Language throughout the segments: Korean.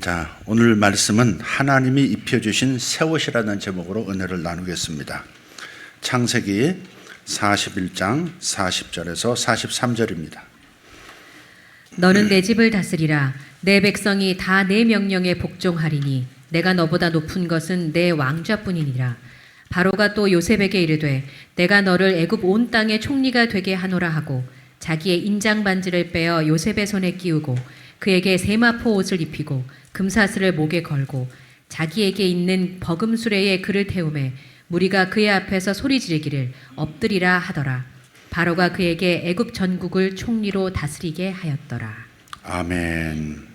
자, 오늘 말씀은 하나님이 입혀주신 새 옷이라는 제목으로 은혜를 나누겠습니다. 창세기 41장 40절에서 43절입니다. 너는 내 집을 다스리라. 내 백성이 다 내 명령에 복종하리니 내가 너보다 높은 것은 내 왕좌뿐이니라. 바로가 또 요셉에게 이르되 내가 너를 애굽 온 땅의 총리가 되게 하노라 하고 자기의 인장 반지를 빼어 요셉의 손에 끼우고 그에게 세마포 옷을 입히고 금사슬을 목에 걸고 자기에게 있는 버금수레에 그를 태우매 무리가 그의 앞에서 소리 지르기를 엎드리라 하더라. 바로가 그에게 애굽 전국을 총리로 다스리게 하였더라. 아멘.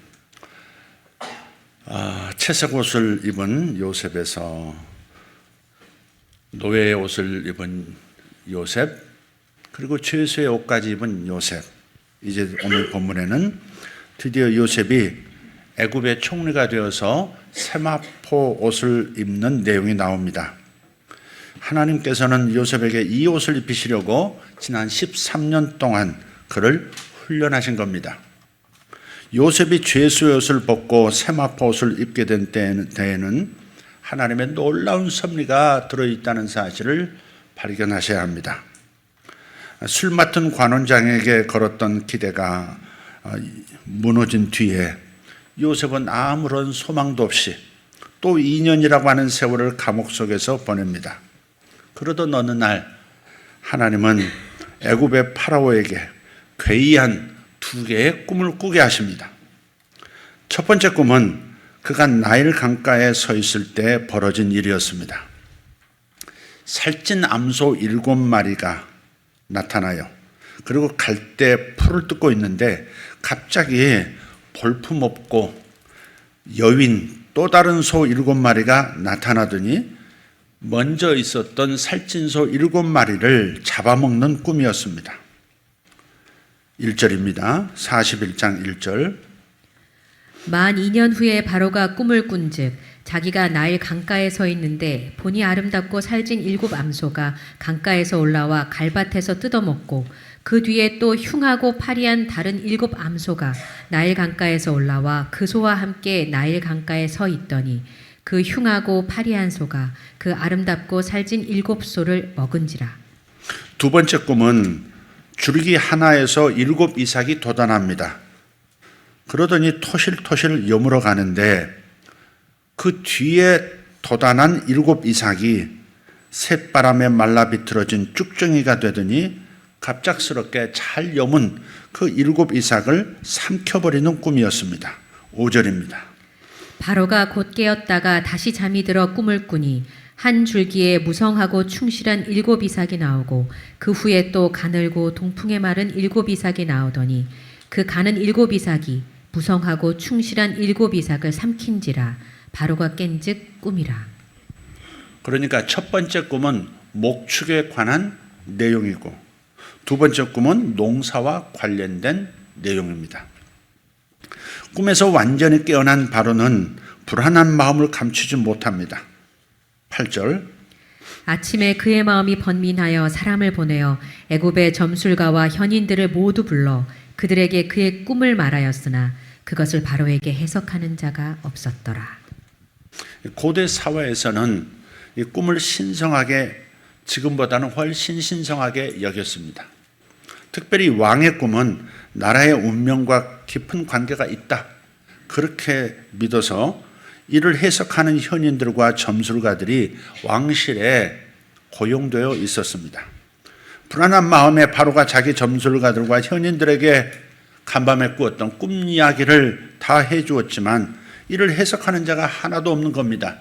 채색 옷을 입은 요셉에서 노예의 옷을 입은 요셉, 그리고 죄수의 옷까지 입은 요셉. 이제 오늘 본문에는 드디어 요셉이 애굽의 총리가 되어서 세마포 옷을 입는 내용이 나옵니다. 하나님께서는 요셉에게 이 옷을 입히시려고 지난 13년 동안 그를 훈련하신 겁니다. 요셉이 죄수의 옷을 벗고 세마포 옷을 입게 된 때에는 하나님의 놀라운 섭리가 들어있다는 사실을 발견하셔야 합니다. 술 맡은 관원장에게 걸었던 기대가 무너진 뒤에 요셉은 아무런 소망도 없이 또 2년이라고 하는 세월을 감옥 속에서 보냅니다. 그러던 어느 날 하나님은 애굽의 파라오에게 괴이한 두 개의 꿈을 꾸게 하십니다. 첫 번째 꿈은 그가 나일 강가에 서 있을 때 벌어진 일이었습니다. 살찐 암소 7마리가 나타나요. 그리고 갈대 풀을 뜯고 있는데 갑자기 볼품없고 여윈 또 다른 소 7마리가 나타나더니 먼저 있었던 살찐 소 7마리를 잡아먹는 꿈이었습니다. 1절입니다. 41장 1절. 만 2년 후에 바로가 꿈을 꾼즉 자기가 나일 강가에 서 있는데 보니 아름답고 살진 7 암소가 강가에서 올라와 갈밭에서 뜯어먹고 그 뒤에 또 흉하고 파리한 다른 7 암소가 나일 강가에서 올라와 그 소와 함께 나일 강가에 서 있더니 그 흉하고 파리한 소가 그 아름답고 살진 7 소를 먹은지라. 두 번째 꿈은 줄기 하나에서 7 이삭이 돋아납니다. 그러더니 토실토실 여물어 가는데 그 뒤에 돋아난 7 이삭이 새바람에 말라 비틀어진 쭉정이가 되더니 갑작스럽게 잘 여문 그 7 이삭을 삼켜버리는 꿈이었습니다. 5절입니다. 바로가 곧 깨었다가 다시 잠이 들어 꿈을 꾸니 한 줄기에 무성하고 충실한 7 이삭이 나오고 그 후에 또 가늘고 동풍에 마른 7 이삭이 나오더니 그 가는 7 이삭이 무성하고 충실한 7 이삭을 삼킨지라. 바로가 깬즉 꿈이라. 그러니까 첫 번째 꿈은 목축에 관한 내용이고 두 번째 꿈은 농사와 관련된 내용입니다. 꿈에서 완전히 깨어난 바로는 불안한 마음을 감추지 못합니다. 8절. 아침에 그의 마음이 번민하여 사람을 보내어 애굽의 점술가와 현인들을 모두 불러 그들에게 그의 꿈을 말하였으나 그것을 바로에게 해석하는 자가 없었더라. 고대 사회에서는 이 꿈을 신성하게, 지금보다는 훨씬 신성하게 여겼습니다. 특별히 왕의 꿈은 나라의 운명과 깊은 관계가 있다, 그렇게 믿어서 이를 해석하는 현인들과 점술가들이 왕실에 고용되어 있었습니다. 불안한 마음에 바로가 자기 점술가들과 현인들에게 간밤에 꾸었던 꿈 이야기를 다 해주었지만 이를 해석하는 자가 하나도 없는 겁니다.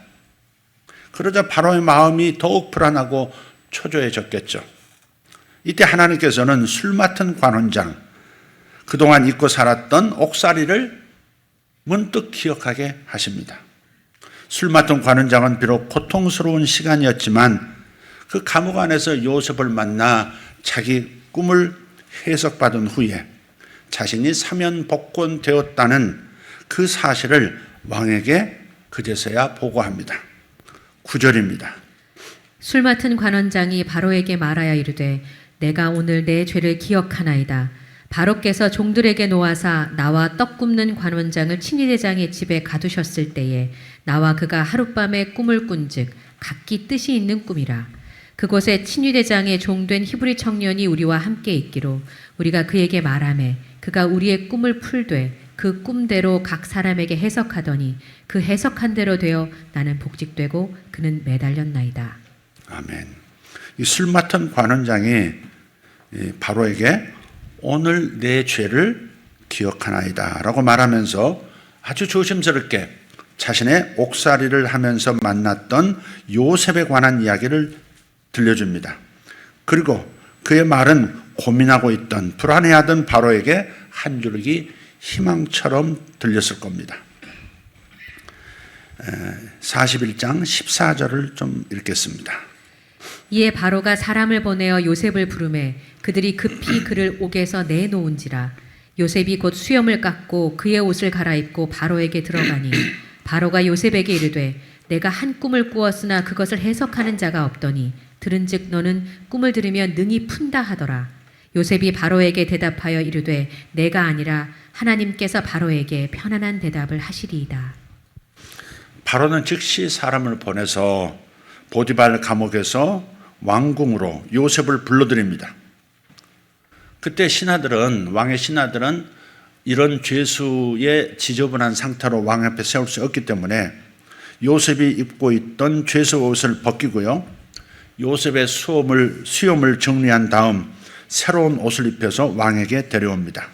그러자 바로의 마음이 더욱 불안하고 초조해졌겠죠. 이때 하나님께서는 술 맡은 관원장, 그동안 잊고 살았던 옥살이를 문득 기억하게 하십니다. 술 맡은 관원장은 비록 고통스러운 시간이었지만 그 감옥 안에서 요셉을 만나 자기 꿈을 해석받은 후에 자신이 사면 복권되었다는 그 사실을 왕에게 그제서야 보고합니다. 9절입니다. 술 맡은 관원장이 바로에게 말하여 이르되 내가 오늘 내 죄를 기억하나이다. 바로께서 종들에게 놓아사 나와 떡 굽는 관원장을 친위대장의 집에 가두셨을 때에 나와 그가 하룻밤에 꿈을 꾼즉 각기 뜻이 있는 꿈이라. 그곳에 친위대장의 종된 히브리 청년이 우리와 함께 있기로 우리가 그에게 말하매 그가 우리의 꿈을 풀되 그 꿈대로 각 사람에게 해석하더니 그 해석한 대로 되어 나는 복직되고 그는 매달렸나이다. 아멘. 이 술 맡은 관원장이 바로에게 오늘 내 죄를 기억하나이다 라고 말하면서 아주 조심스럽게 자신의 옥살이를 하면서 만났던 요셉에 관한 이야기를 들려줍니다. 그리고 그의 말은 고민하고 있던 불안해하던 바로에게 한 줄기 희망처럼 들렸을 겁니다. 41장 14절을 좀 읽겠습니다. 이에 바로가 사람을 보내어 요셉을 부르매 그들이 급히 그를 옥에서 내놓은지라. 요셉이 곧 수염을 깎고 그의 옷을 갈아입고 바로에게 들어가니 바로가 요셉에게 이르되 내가 한 꿈을 꾸었으나 그것을 해석하는 자가 없더니 들은즉 너는 꿈을 들으면 능히 푼다 하더라. 요셉이 바로에게 대답하여 이르되 내가 아니라 하나님께서 바로에게 편안한 대답을 하시리이다. 바로는 즉시 사람을 보내서 보디발 감옥에서 왕궁으로 요셉을 불러들입니다. 그때 왕의 신하들은 이런 죄수의 지저분한 상태로 왕 앞에 세울 수 없기 때문에 요셉이 입고 있던 죄수 옷을 벗기고요. 요셉의 수염을 정리한 다음 새로운 옷을 입혀서 왕에게 데려옵니다.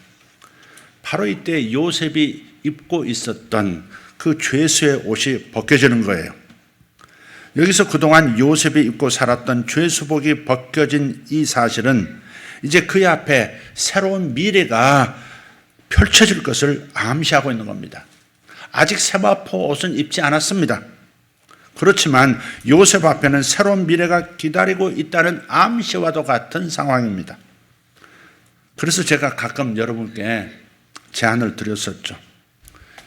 바로 이때 요셉이 입고 있었던 그 죄수의 옷이 벗겨지는 거예요. 여기서 그동안 요셉이 입고 살았던 죄수복이 벗겨진 이 사실은 이제 그의 앞에 새로운 미래가 펼쳐질 것을 암시하고 있는 겁니다. 아직 세마포 옷은 입지 않았습니다. 그렇지만 요셉 앞에는 새로운 미래가 기다리고 있다는 암시와도 같은 상황입니다. 그래서 제가 가끔 여러분께 제안을 드렸었죠.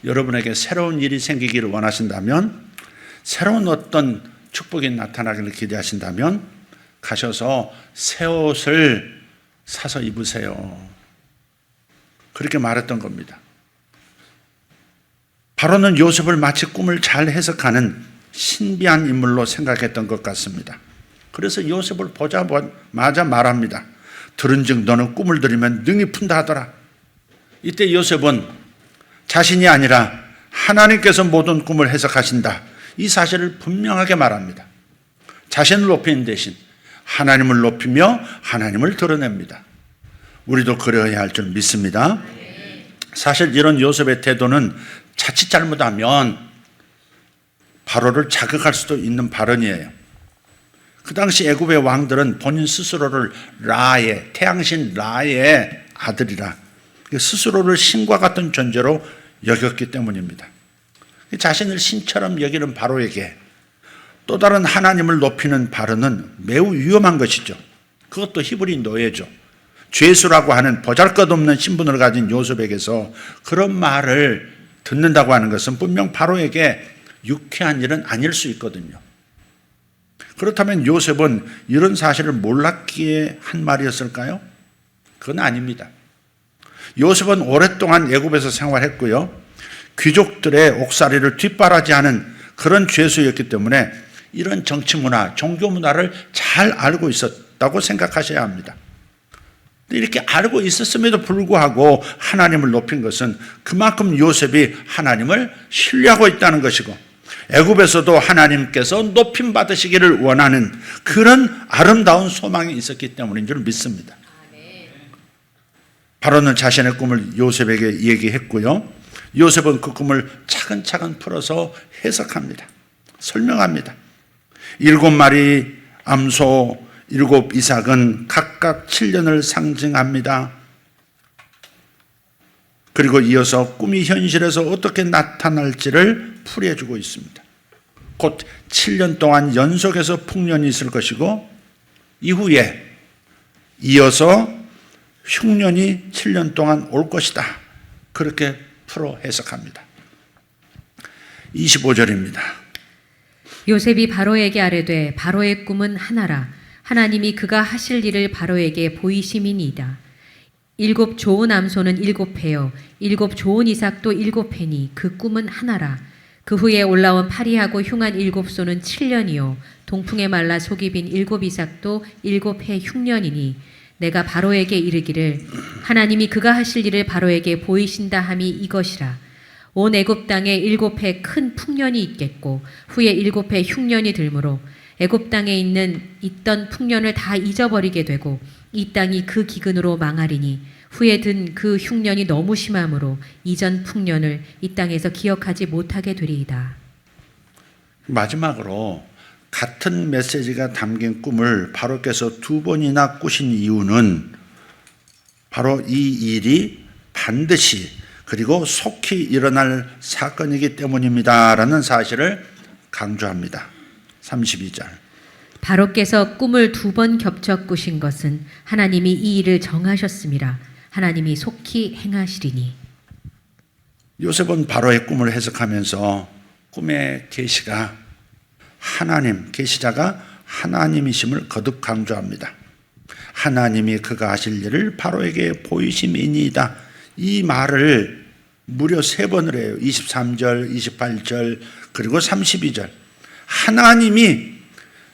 여러분에게 새로운 일이 생기기를 원하신다면, 새로운 어떤 축복이 나타나기를 기대하신다면 가셔서 새 옷을 사서 입으세요. 그렇게 말했던 겁니다. 바로는 요셉을 마치 꿈을 잘 해석하는 신비한 인물로 생각했던 것 같습니다. 그래서 요셉을 보자마자 말합니다. 들은즉 너는 꿈을 들으면 능히 푼다 하더라. 이때 요셉은 자신이 아니라 하나님께서 모든 꿈을 해석하신다, 이 사실을 분명하게 말합니다. 자신을 높이는 대신 하나님을 높이며 하나님을 드러냅니다. 우리도 그래야 할 줄 믿습니다. 사실 이런 요셉의 태도는 자칫 잘못하면 바로를 자극할 수도 있는 발언이에요. 그 당시 애굽의 왕들은 본인 스스로를 태양신 라의 아들이라 스스로를 신과 같은 존재로 여겼기 때문입니다. 자신을 신처럼 여기는 바로에게 또 다른 하나님을 높이는 발언은 매우 위험한 것이죠. 그것도 히브리 노예죠. 죄수라고 하는 보잘것없는 신분을 가진 요셉에게서 그런 말을 듣는다고 하는 것은 분명 바로에게 유쾌한 일은 아닐 수 있거든요. 그렇다면 요셉은 이런 사실을 몰랐기에 한 말이었을까요? 그건 아닙니다. 요셉은 오랫동안 애굽에서 생활했고요. 귀족들의 옥살이를 뒷바라지하는 그런 죄수였기 때문에 이런 정치 문화, 종교 문화를 잘 알고 있었다고 생각하셔야 합니다. 이렇게 알고 있었음에도 불구하고 하나님을 높인 것은 그만큼 요셉이 하나님을 신뢰하고 있다는 것이고, 애굽에서도 하나님께서 높임 받으시기를 원하는 그런 아름다운 소망이 있었기 때문인 줄 믿습니다. 바로는 자신의 꿈을 요셉에게 얘기했고요. 요셉은 그 꿈을 차근차근 풀어서 해석합니다. 설명합니다. 7마리 암소, 7 이삭은 각각 7년을 상징합니다. 그리고 이어서 꿈이 현실에서 어떻게 나타날지를 풀이해주고 있습니다. 곧 7년 동안 연속해서 풍년이 있을 것이고, 이후에 이어서 흉년이 7년 동안 올 것이다. 그렇게 풀어 해석합니다. 25절입니다. 요셉이 바로에게 아뢰되 바로의 꿈은 하나라. 하나님이 그가 하실 일을 바로에게 보이심이니이다. 일곱 좋은 암소는 7회요 일곱 좋은 이삭도 7회니 그 꿈은 하나라. 그 후에 올라온 파리하고 흉한 7소는 7년이요 동풍에 말라 속이 빈 7이삭도 7해 흉년이니 내가 바로에게 이르기를 하나님이 그가 하실 일을 바로에게 보이신다 함이 이것이라. 온 애굽 땅에 7해 큰 풍년이 있겠고 후에 7해 흉년이 들므로 애굽 땅에 있던 풍년을 다 잊어버리게 되고 이 땅이 그 기근으로 망하리니 후에 든 그 흉년이 너무 심함으로 이전 풍년을 이 땅에서 기억하지 못하게 되리이다. 마지막으로 같은 메시지가 담긴 꿈을 바로께서 2번이나 꾸신 이유는 바로 이 일이 반드시 그리고 속히 일어날 사건이기 때문입니다라는 사실을 강조합니다. 32절. 바로께서 꿈을 2번 겹쳐 꾸신 것은 하나님이 이 일을 정하셨음이라. 하나님이 속히 행하시리니. 요셉은 바로의 꿈을 해석하면서 꿈의 계시가 계시자가 하나님이심을 거듭 강조합니다. 하나님이 그가 하실 일을 바로에게 보이심이니이다. 이 말을 무려 3번을 해요. 23절, 28절, 그리고 32절.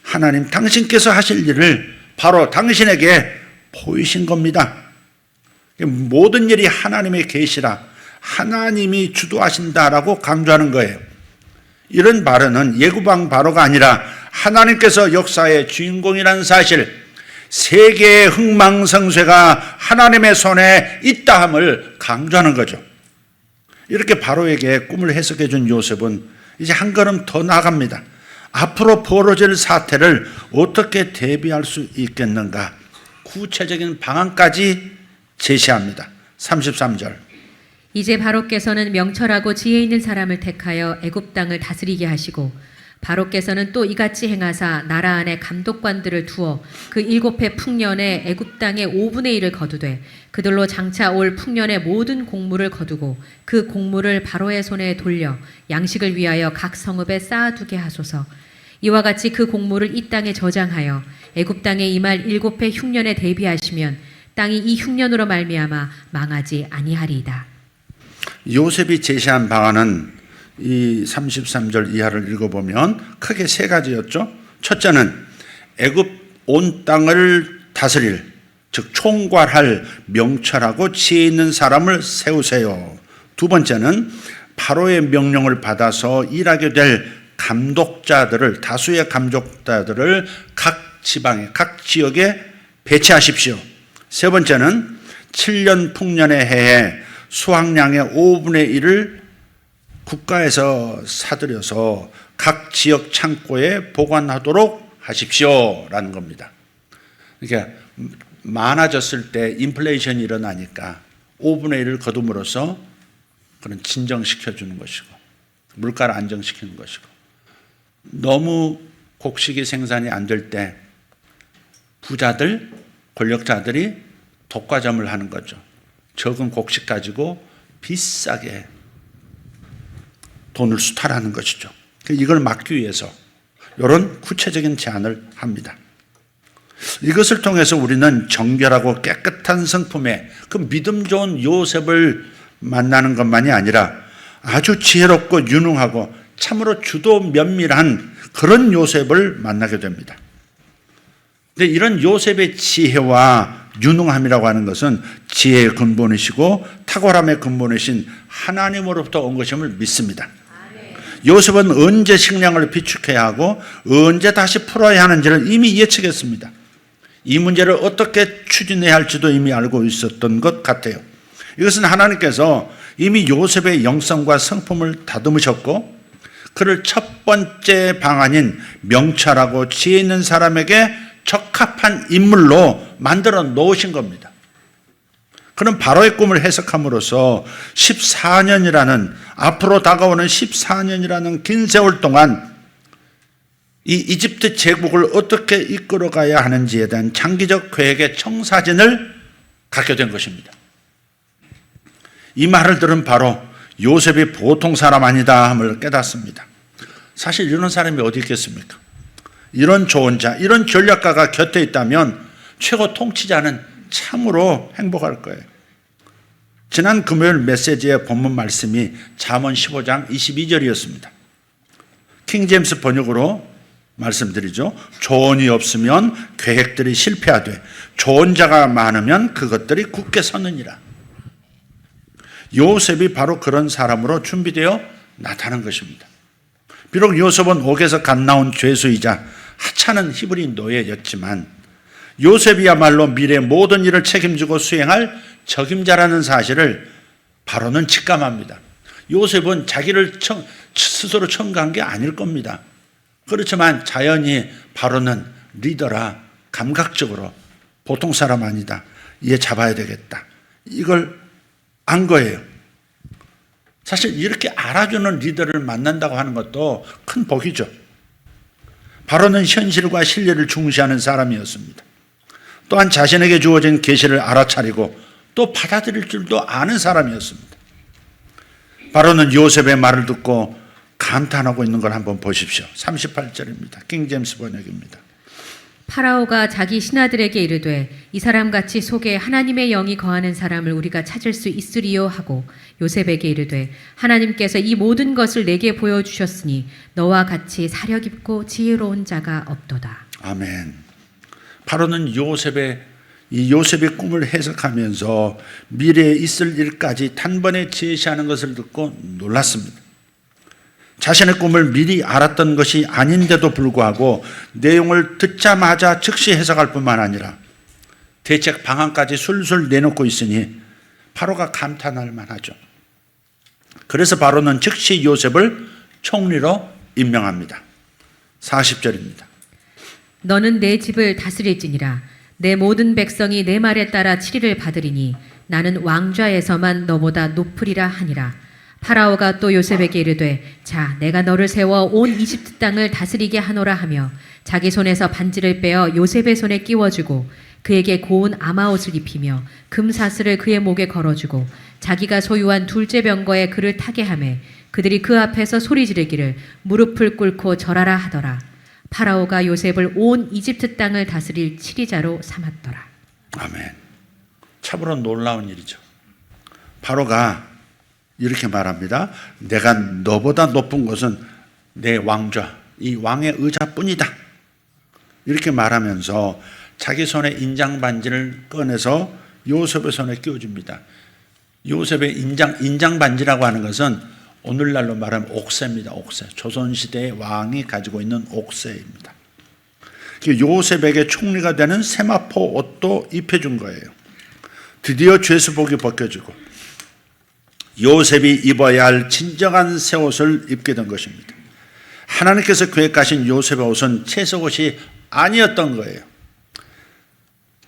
하나님 당신께서 하실 일을 바로 당신에게 보이신 겁니다. 모든 일이 하나님의 계시라, 하나님이 주도하신다라고 강조하는 거예요. 이런 발언은 예구방 바로가 아니라 하나님께서 역사의 주인공이라는 사실, 세계의 흥망성쇠가 하나님의 손에 있다함을 강조하는 거죠. 이렇게 바로에게 꿈을 해석해 준 요셉은 이제 한 걸음 더 나아갑니다. 앞으로 벌어질 사태를 어떻게 대비할 수 있겠는가, 구체적인 방안까지 제시합니다. 33절. 이제 바로께서는 명철하고 지혜 있는 사람을 택하여 애굽 땅을 다스리게 하시고 바로께서는 또 이같이 행하사 나라 안에 감독관들을 두어 그 7해 풍년에 애굽 땅의 5분의 1을 거두되 그들로 장차 올 풍년의 모든 곡물을 거두고 그 곡물을 바로의 손에 돌려 양식을 위하여 각 성읍에 쌓아두게 하소서. 이와 같이 그 곡물을 이 땅에 저장하여 애굽 땅에 임할 7해 흉년에 대비하시면 땅이 이 흉년으로 말미암아 망하지 아니하리이다. 요셉이 제시한 방안은 이 33절 이하를 읽어보면 크게 3가지였죠. 첫째는 애굽 온 땅을 다스릴, 즉 총괄할 명철하고 지혜 있는 사람을 세우세요. 2번째는 바로의 명령을 받아서 일하게 될 감독자들을, 다수의 감독자들을 각 지방에, 각 지역에 배치하십시오. 3번째는 7년 풍년의 해에 수확량의 5분의 1을 국가에서 사들여서 각 지역 창고에 보관하도록 하십시오라는 겁니다. 그러니까 많아졌을 때 인플레이션이 일어나니까 5분의 1을 거둠으로써 그런 진정시켜주는 것이고 물가를 안정시키는 것이고, 너무 곡식이 생산이 안 될 때 부자들, 권력자들이 독과점을 하는 거죠. 적은 곡식 가지고 비싸게 돈을 수탈하는 것이죠. 이걸 막기 위해서 이런 구체적인 제안을 합니다. 이것을 통해서 우리는 정결하고 깨끗한 성품의 그 믿음 좋은 요셉을 만나는 것만이 아니라 아주 지혜롭고 유능하고 참으로 주도 면밀한 그런 요셉을 만나게 됩니다. 근데 이런 요셉의 지혜와 유능함이라고 하는 것은 지혜의 근본이시고 탁월함의 근본이신 하나님으로부터 온 것임을 믿습니다. 요셉은 언제 식량을 비축해야 하고 언제 다시 풀어야 하는지를 이미 예측했습니다. 이 문제를 어떻게 추진해야 할지도 이미 알고 있었던 것 같아요. 이것은 하나님께서 이미 요셉의 영성과 성품을 다듬으셨고 그를 첫 번째 방안인 명철하고 지혜 있는 사람에게 적합한 인물로 만들어 놓으신 겁니다. 그는 바로의 꿈을 해석함으로써 14년이라는, 앞으로 다가오는 14년이라는 긴 세월 동안 이 이집트 제국을 어떻게 이끌어가야 하는지에 대한 장기적 계획의 청사진을 갖게 된 것입니다. 이 말을 들은 바로 요셉이 보통 사람 아니다 함을 깨닫습니다. 사실 이런 사람이 어디 있겠습니까? 이런 좋은 자, 이런 전략가가 곁에 있다면 최고 통치자는 참으로 행복할 거예요. 지난 금요일 메시지의 본문 말씀이 잠언 15장 22절이었습니다. 킹제임스 번역으로 말씀드리죠. 조언이 없으면 계획들이 실패하되 좋은 자가 많으면 그것들이 굳게 서느니라. 요셉이 바로 그런 사람으로 준비되어 나타난 것입니다. 비록 요셉은 옥에서 갓 나온 죄수이자 하찮은 히브리 노예였지만 요셉이야말로 미래의 모든 일을 책임지고 수행할 적임자라는 사실을 바로는 직감합니다. 요셉은 자기를 스스로 첨가한 게 아닐 겁니다. 그렇지만 자연히 바로는 리더라 감각적으로 보통 사람 아니다. 얘 잡아야 되겠다. 이걸 안 거예요. 사실 이렇게 알아주는 리더를 만난다고 하는 것도 큰 복이죠. 바로는 현실과 신뢰를 중시하는 사람이었습니다. 또한 자신에게 주어진 계시를 알아차리고 또 받아들일 줄도 아는 사람이었습니다. 바로는 요셉의 말을 듣고 감탄하고 있는 걸 한번 보십시오. 38절입니다. 킹제임스 번역입니다. 파라오가 자기 신하들에게 이르되 이 사람같이 속에 하나님의 영이 거하는 사람을 우리가 찾을 수 있으리요 하고 요셉에게 이르되 하나님께서 이 모든 것을 내게 보여주셨으니 너와 같이 사려 깊고 지혜로운 자가 없도다. 아멘. 바로는 요셉의 꿈을 해석하면서 미래에 있을 일까지 단번에 제시하는 것을 듣고 놀랐습니다. 자신의 꿈을 미리 알았던 것이 아닌데도 불구하고 내용을 듣자마자 즉시 해석할 뿐만 아니라 대책 방안까지 술술 내놓고 있으니 바로가 감탄할 만하죠. 그래서 바로는 즉시 요셉을 총리로 임명합니다. 40절입니다. 너는 내 집을 다스릴지니라 내 모든 백성이 내 말에 따라 치리를 받으리니 나는 왕좌에서만 너보다 높으리라 하니라. 파라오가 또 요셉에게 이르되 자 내가 너를 세워 온 이집트 땅을 다스리게 하노라 하며 자기 손에서 반지를 빼어 요셉의 손에 끼워주고 그에게 고운 아마옷을 입히며 금사슬을 그의 목에 걸어주고 자기가 소유한 둘째 병거에 그를 타게 하며 그들이 그 앞에서 소리 지르기를 무릎을 꿇고 절하라 하더라. 파라오가 요셉을 온 이집트 땅을 다스릴 치리자로 삼았더라. 아멘. 참으로 놀라운 일이죠. 파로가 이렇게 말합니다. 내가 너보다 높은 것은 내 왕좌, 이 왕의 의자뿐이다. 이렇게 말하면서 자기 손에 인장 반지를 꺼내서 요셉의 손에 끼워줍니다. 요셉의 인장 반지라고 하는 것은 오늘날로 말하면 옥새입니다. 옥새. 조선시대의 왕이 가지고 있는 옥새입니다. 요셉에게 총리가 되는 세마포 옷도 입혀준 거예요. 드디어 죄수복이 벗겨지고 요셉이 입어야 할 진정한 새 옷을 입게 된 것입니다. 하나님께서 계획하신 요셉의 옷은 채색옷이 아니었던 거예요.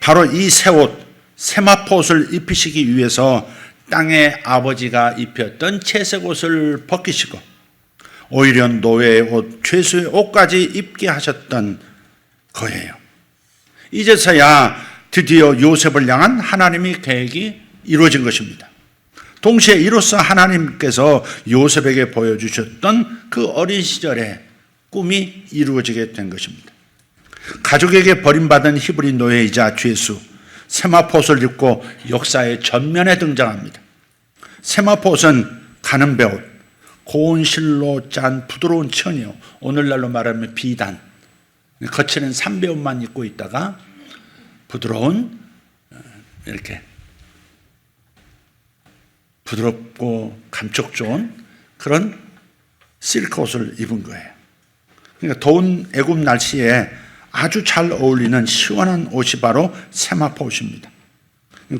바로 이 새 옷, 세마포 옷을 입히시기 위해서 땅의 아버지가 입혔던 채색옷을 벗기시고 오히려 노예의 옷, 죄수의 옷까지 입게 하셨던 거예요. 이제서야 드디어 요셉을 향한 하나님의 계획이 이루어진 것입니다. 동시에 이로써 하나님께서 요셉에게 보여주셨던 그 어린 시절의 꿈이 이루어지게 된 것입니다. 가족에게 버림받은 히브리 노예이자 죄수, 세마포옷을 입고 역사의 전면에 등장합니다. 세마포옷은 가는 배옷, 고운 실로 짠 부드러운 천이요. 오늘날로 말하면 비단, 거칠은 삼배옷만 입고 있다가 부드러운 이렇게 부드럽고 감촉 좋은 그런 실크 옷을 입은 거예요. 그러니까 더운 애굽 날씨에 아주 잘 어울리는 시원한 옷이 바로 세마포 옷입니다.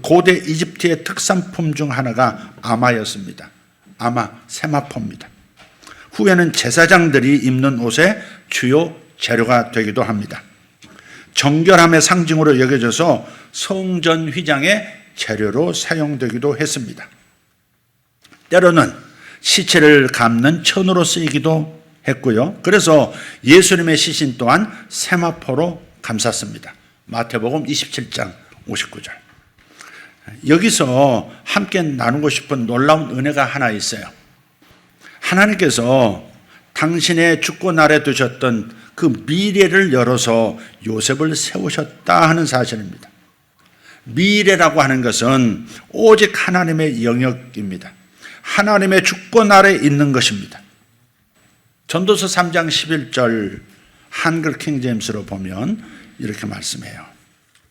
고대 이집트의 특산품 중 하나가 아마였습니다. 아마, 세마포입니다. 후에는 제사장들이 입는 옷의 주요 재료가 되기도 합니다. 정결함의 상징으로 여겨져서 성전 휘장의 재료로 사용되기도 했습니다. 때로는 시체를 감는 천으로 쓰이기도 했고요. 그래서 예수님의 시신 또한 세마포로 감쌌습니다. 마태복음 27장 59절. 여기서 함께 나누고 싶은 놀라운 은혜가 하나 있어요. 하나님께서 당신의 죽고 날에 두셨던 그 미래를 열어서 요셉을 세우셨다 하는 사실입니다. 미래라고 하는 것은 오직 하나님의 영역입니다. 하나님의 주권 아래 있는 것입니다. 전도서 3장 11절 한글 킹제임스로 보면 이렇게 말씀해요.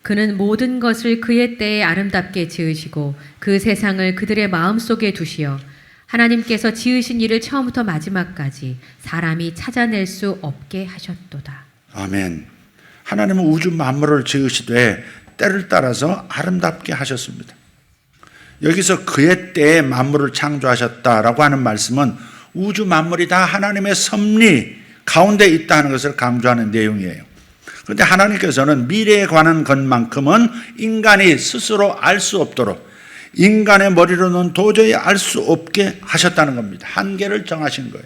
그는 모든 것을 그의 때에 아름답게 지으시고 그 세상을 그들의 마음속에 두시어 하나님께서 지으신 일을 처음부터 마지막까지 사람이 찾아낼 수 없게 하셨도다. 아멘. 하나님은 우주 만물을 지으시되 때를 따라서 아름답게 하셨습니다. 여기서 그의 때에 만물을 창조하셨다라고 하는 말씀은 우주 만물이 다 하나님의 섭리 가운데 있다는 것을 강조하는 내용이에요. 그런데 하나님께서는 미래에 관한 것만큼은 인간이 스스로 알 수 없도록 인간의 머리로는 도저히 알 수 없게 하셨다는 겁니다. 한계를 정하신 거예요.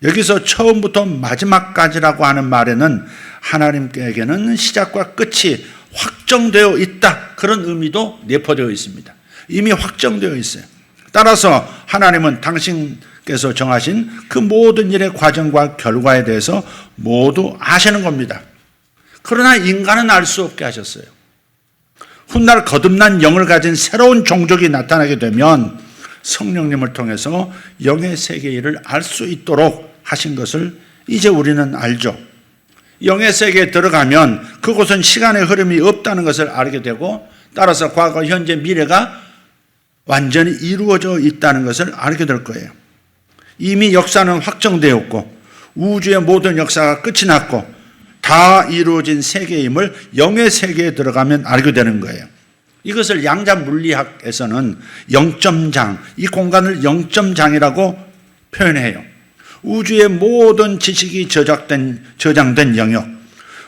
여기서 처음부터 마지막까지라고 하는 말에는 하나님께게는 시작과 끝이 확정되어 있다. 그런 의미도 내포되어 있습니다. 이미 확정되어 있어요. 따라서 하나님은 당신께서 정하신 그 모든 일의 과정과 결과에 대해서 모두 아시는 겁니다. 그러나 인간은 알 수 없게 하셨어요. 훗날 거듭난 영을 가진 새로운 종족이 나타나게 되면 성령님을 통해서 영의 세계의 일을 알 수 있도록 하신 것을 이제 우리는 알죠. 영의 세계에 들어가면 그곳은 시간의 흐름이 없다는 것을 알게 되고 따라서 과거, 현재, 미래가 완전히 이루어져 있다는 것을 알게 될 거예요. 이미 역사는 확정되었고 우주의 모든 역사가 끝이 났고 다 이루어진 세계임을 영의 세계에 들어가면 알게 되는 거예요. 이것을 양자 물리학에서는 영점장, 이 공간을 영점장이라고 표현해요. 우주의 모든 지식이 저장된 영역,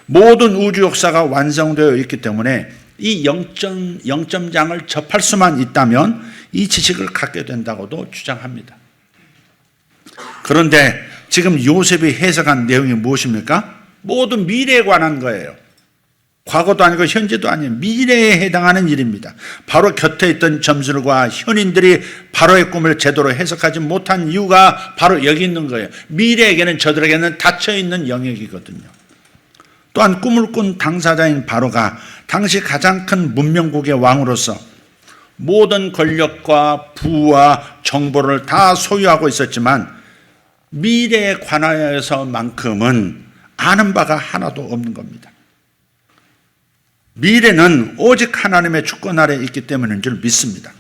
모든 우주 역사가 완성되어 있기 때문에 이 영점장을 접할 수만 있다면 이 지식을 갖게 된다고도 주장합니다. 그런데 지금 요셉이 해석한 내용이 무엇입니까? 모든 미래에 관한 거예요. 과거도 아니고 현재도 아니에요. 미래에 해당하는 일입니다. 바로 곁에 있던 점술과 현인들이 바로의 꿈을 제대로 해석하지 못한 이유가 바로 여기 있는 거예요. 미래에게는 저들에게는 닫혀있는 영역이거든요. 또한 꿈을 꾼 당사자인 바로가 당시 가장 큰 문명국의 왕으로서 모든 권력과 부와 정보를 다 소유하고 있었지만 미래에 관하여서만큼은 아는 바가 하나도 없는 겁니다. 미래는 오직 하나님의 주권 아래 있기 때문인 줄 믿습니다.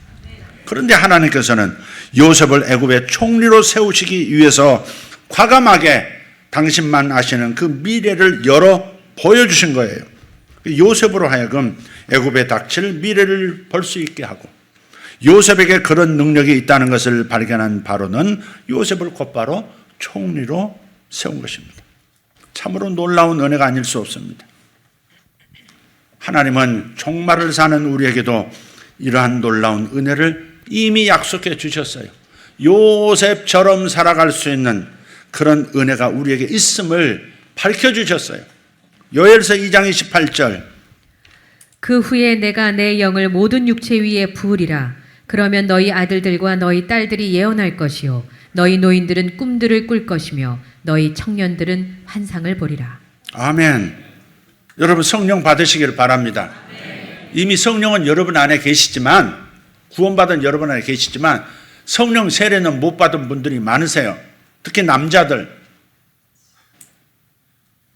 그런데 하나님께서는 요셉을 애굽의 총리로 세우시기 위해서 과감하게 당신만 아시는 그 미래를 열어 보여주신 거예요. 요셉으로 하여금 애굽에 닥칠 미래를 볼 수 있게 하고 요셉에게 그런 능력이 있다는 것을 발견한 바로는 요셉을 곧바로 총리로 세운 것입니다. 참으로 놀라운 은혜가 아닐 수 없습니다. 하나님은 종말을 사는 우리에게도 이러한 놀라운 은혜를 이미 약속해 주셨어요. 요셉처럼 살아갈 수 있는 그런 은혜가 우리에게 있음을 밝혀주셨어요. 요엘서 2장 28절 그 후에 내가 내 영을 모든 육체 위에 부으리라. 그러면 너희 아들들과 너희 딸들이 예언할 것이요 너희 노인들은 꿈들을 꿀 것이며 너희 청년들은 환상을 보리라. 아멘. 여러분 성령 받으시기를 바랍니다. 이미 성령은 여러분 안에 계시지만 구원받은 여러분 안에 계시지만 성령 세례는 못 받은 분들이 많으세요. 특히 남자들.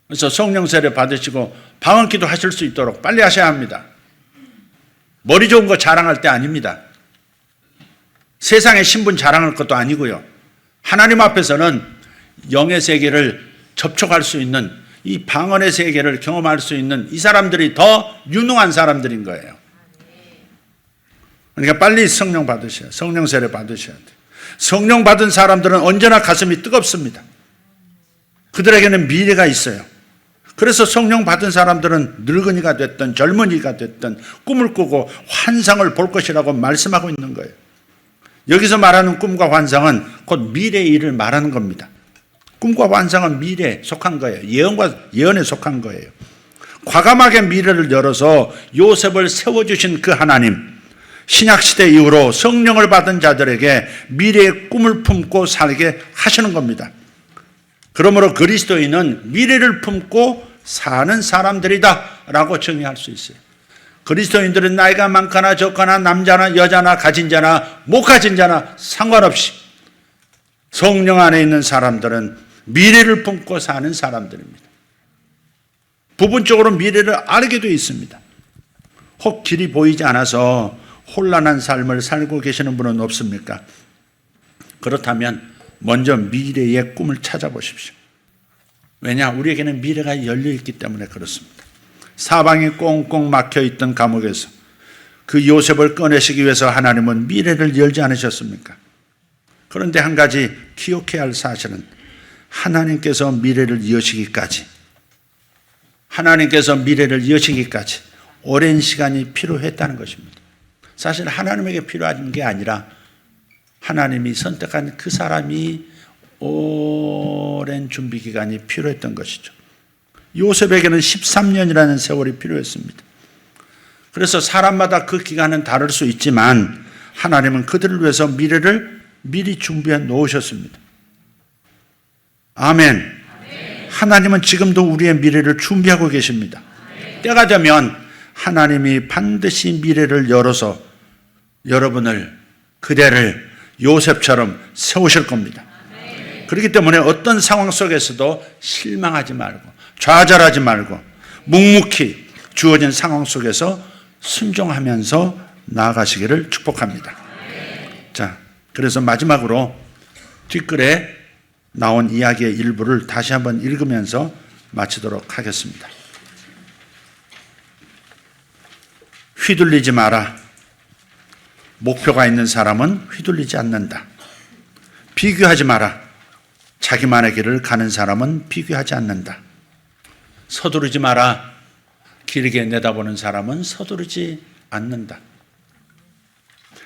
그래서 성령 세례 받으시고 방언기도 하실 수 있도록 빨리 하셔야 합니다. 머리 좋은 거 자랑할 때 아닙니다. 세상의 신분 자랑할 것도 아니고요. 하나님 앞에서는 영의 세계를 접촉할 수 있는 이 방언의 세계를 경험할 수 있는 이 사람들이 더 유능한 사람들인 거예요. 그러니까 빨리 성령 받으셔야, 성령 세례 받으셔야 돼요. 성령 받은 사람들은 언제나 가슴이 뜨겁습니다. 그들에게는 미래가 있어요. 그래서 성령 받은 사람들은 늙은이가 됐든 젊은이가 됐든 꿈을 꾸고 환상을 볼 것이라고 말씀하고 있는 거예요. 여기서 말하는 꿈과 환상은 곧 미래의 일을 말하는 겁니다. 꿈과 환상은 미래에 속한 거예요. 예언에 속한 거예요. 과감하게 미래를 열어서 요셉을 세워주신 그 하나님, 신약시대 이후로 성령을 받은 자들에게 미래의 꿈을 품고 살게 하시는 겁니다. 그러므로 그리스도인은 미래를 품고 사는 사람들이다 라고 정의할 수 있어요. 그리스도인들은 나이가 많거나 적거나 남자나 여자나 가진 자나 못 가진 자나 상관없이 성령 안에 있는 사람들은 미래를 품고 사는 사람들입니다. 부분적으로 미래를 알게 되어 있습니다. 혹 길이 보이지 않아서 혼란한 삶을 살고 계시는 분은 없습니까? 그렇다면 먼저 미래의 꿈을 찾아보십시오. 왜냐? 우리에게는 미래가 열려있기 때문에 그렇습니다. 사방이 꽁꽁 막혀있던 감옥에서 그 요셉을 꺼내시기 위해서 하나님은 미래를 열지 않으셨습니까? 그런데 한 가지 기억해야 할 사실은 하나님께서 미래를 여시기까지 오랜 시간이 필요했다는 것입니다. 사실 하나님에게 필요한 게 아니라 하나님이 선택한 그 사람이 오랜 준비 기간이 필요했던 것이죠. 요셉에게는 13년이라는 세월이 필요했습니다. 그래서 사람마다 그 기간은 다를 수 있지만 하나님은 그들을 위해서 미래를 미리 준비해 놓으셨습니다. 아멘. 하나님은 지금도 우리의 미래를 준비하고 계십니다. 때가 되면 하나님이 반드시 미래를 열어서 여러분을, 그대를 요셉처럼 세우실 겁니다. 그렇기 때문에 어떤 상황 속에서도 실망하지 말고 좌절하지 말고 묵묵히 주어진 상황 속에서 순종하면서 나아가시기를 축복합니다. 자, 그래서 마지막으로 뒷글에 나온 이야기의 일부를 다시 한번 읽으면서 마치도록 하겠습니다. 휘둘리지 마라. 목표가 있는 사람은 휘둘리지 않는다. 비교하지 마라. 자기만의 길을 가는 사람은 비교하지 않는다. 서두르지 마라. 길게 내다보는 사람은 서두르지 않는다.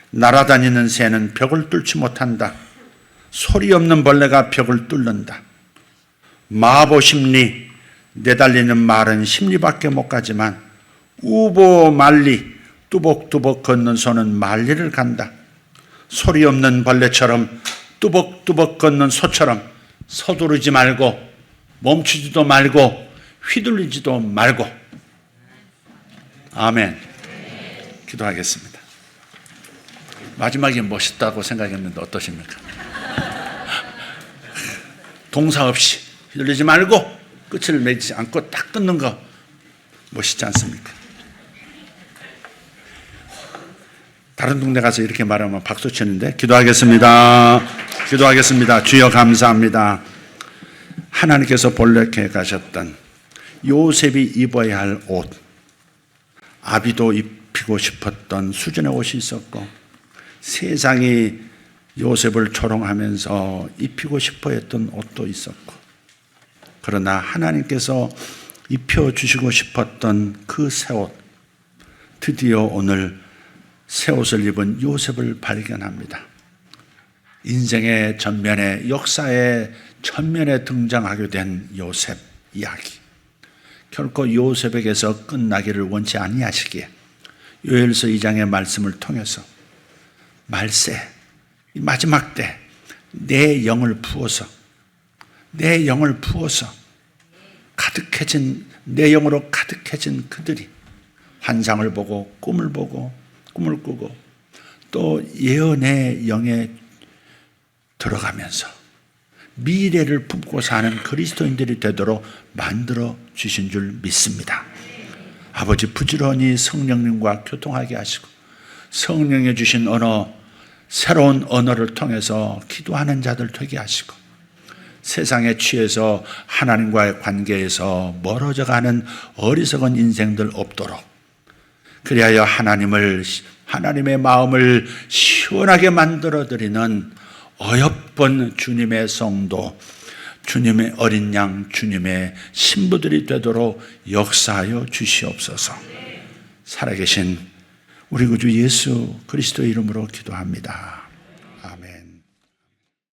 날아다니는 새는 벽을 뚫지 못한다. 소리 없는 벌레가 벽을 뚫는다. 마보 심리, 내달리는 말은 심리밖에 못 가지만 우보 말리, 뚜벅뚜벅 걷는 소는 말리를 간다. 소리 없는 벌레처럼 뚜벅뚜벅 걷는 소처럼 서두르지 말고 멈추지도 말고 휘둘리지도 말고. 아멘. 기도하겠습니다. 마지막이 멋있다고 생각했는데 어떠십니까? 동사 없이 휘둘리지 말고 끝을 맺지 않고 딱 끊는 거 멋있지 않습니까? 다른 동네 가서 이렇게 말하면 박수 치는데 기도하겠습니다. 주여 감사합니다. 하나님께서 본래케 가셨던 요셉이 입어야 할 옷, 아비도 입히고 싶었던 수준의 옷이 있었고 세상이 요셉을 조롱하면서 입히고 싶어 했던 옷도 있었고, 그러나 하나님께서 입혀주시고 싶었던 그 새 옷, 드디어 오늘 새 옷을 입은 요셉을 발견합니다. 인생의 전면에, 역사의 전면에 등장하게 된 요셉 이야기, 결코 요셉에게서 끝나기를 원치 아니하시기에 요엘서 2장의 말씀을 통해서 말세, 마지막 때 내 영을 부어서 가득해진, 내 영으로 가득해진 그들이 환상을 보고 꿈을 꾸고 또 예언의 영에 들어가면서 미래를 품고 사는 그리스도인들이 되도록 만들어 주신 줄 믿습니다. 아버지, 부지런히 성령님과 교통하게 하시고 성령이 주신 언어, 새로운 언어를 통해서 기도하는 자들 되게 하시고 세상에 취해서 하나님과의 관계에서 멀어져가는 어리석은 인생들 없도록, 그리하여 하나님의 마음을 시원하게 만들어드리는 어여쁜 주님의 성도, 주님의 어린 양, 주님의 신부들이 되도록 역사하여 주시옵소서. 살아계신 우리 구주 예수 그리스도의 이름으로 기도합니다.